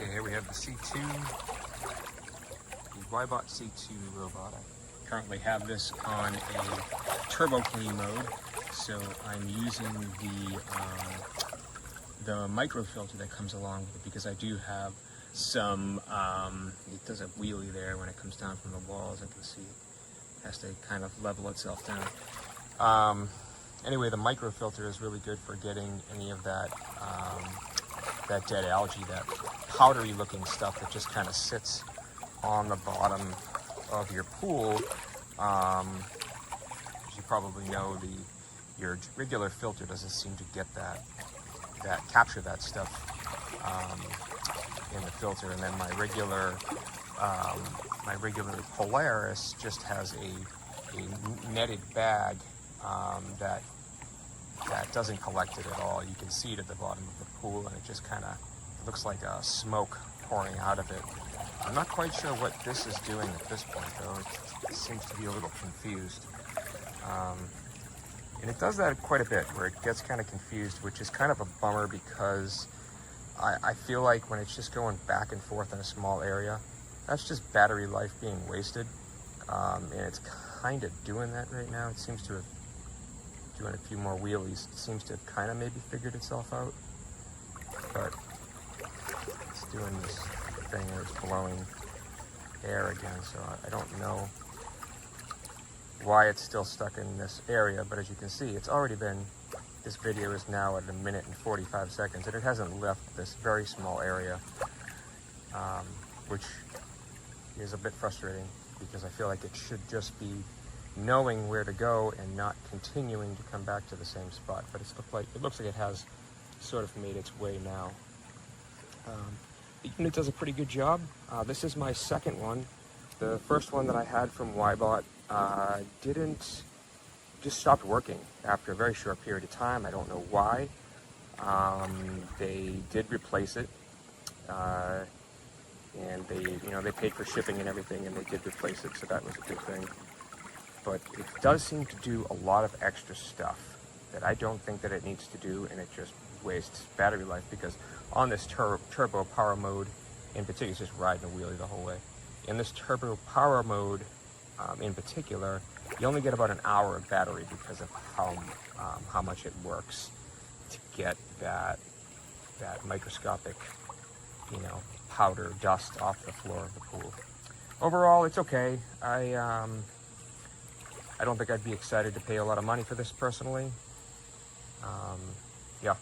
Okay, here we have the C2, the WYBOT C2 robot. I currently have this on a turbo clean mode, so I'm using the microfilter that comes along with it because I do have some, it does a wheelie there when it comes down from the wall, as I can see. It has to kind of level itself down. Anyway, the microfilter is really good for getting any of that that dead algae, that powdery looking stuff that just kind of sits on the bottom of your pool. As you probably know, your regular filter doesn't seem to get capture that stuff in the filter, and then my regular Polaris just has a netted bag that doesn't collect it at all. You can see it at the bottom of the pool, and it just kind of looks like a smoke pouring out of it. I'm not quite sure what this is doing at this point, though. It seems to be a little confused. And it does that quite a bit, where it gets kind of confused, which is kind of a bummer because I feel like when it's just going back and forth in a small area, that's just battery life being wasted. And it's kind of doing that right now. It seems to have doing a few more wheelies. It seems to have kind of maybe figured itself out, but it's doing this thing where it's blowing air again, so I don't know why it's still stuck in this area, but as you can see, it's already been, this video is now at 1 minute and 45 seconds, and it hasn't left this very small area, which is a bit frustrating because I feel like it should just be knowing where to go and not continuing to come back to the same spot. But it looks like it has sort of made its way now. The unit does a pretty good job. This is my second one. The first one that I had from WYBOT just stopped working after a very short period of time. I don't know why. They did replace it, and they paid for shipping and everything, and they did replace it, so that was a good thing. But it does seem to do a lot of extra stuff that I don't think that it needs to do, and it just wastes battery life, because on this turbo power mode in particular, it's just riding a wheelie the whole way. In this turbo power mode in particular, you only get about an hour of battery because of how much it works to get that microscopic, powder dust off the floor of the pool. Overall, it's okay. I don't think I'd be excited to pay a lot of money for this personally. Yeah.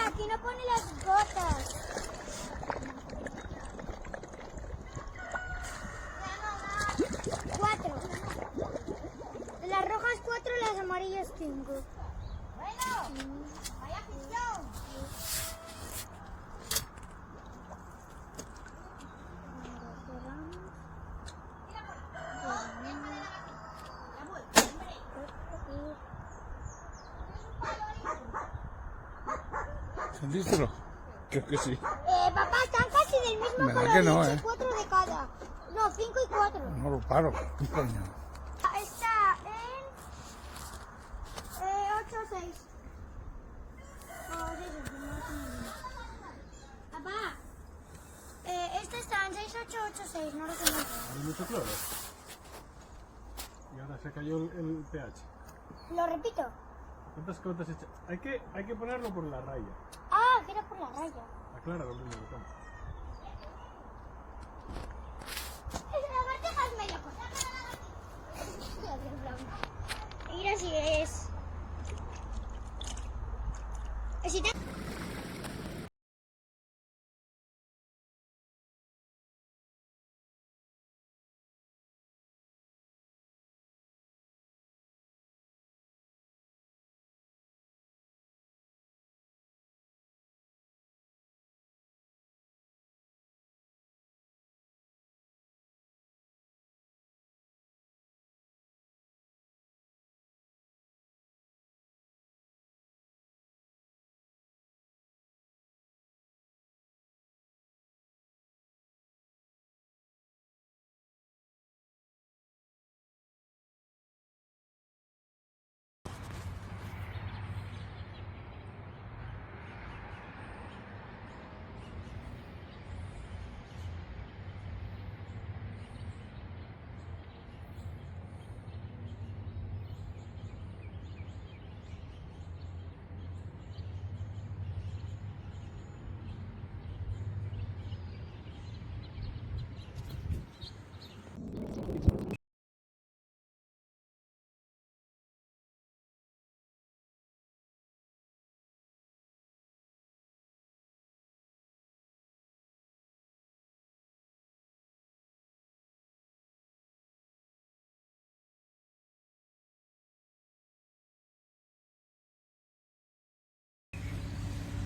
Aquí no pone las gotas. Cuatro. De las rojas 4, las amarillas 5. Bueno, vaya afición. ¿Sentiste? Creo que sí. Papá, están casi del mismo ¿Verdad color. que no, 4 de cada. No, 5 y 4. No lo paro. ¿Qué coño? Está en 8-6. Papá, este está en 6-8-8-6, no lo tengo. Hay mucho cloro. Y ahora se cayó el pH. Lo repito. ¿Cuántas gotas echas? Hay que ponerlo por la raya. Ah, que era por la raya. Acláralo primero, toma. La marteja es media cosa. Mira si es... Si te...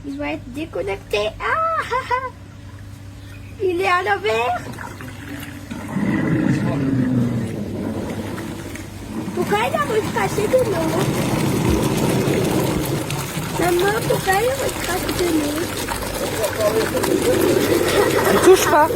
Il va être déconnecté. Ah, il est à l'envers. Pourquoi il a recraché de l'eau? Maman, pourquoi il recrache de l'eau? Ne touche pas.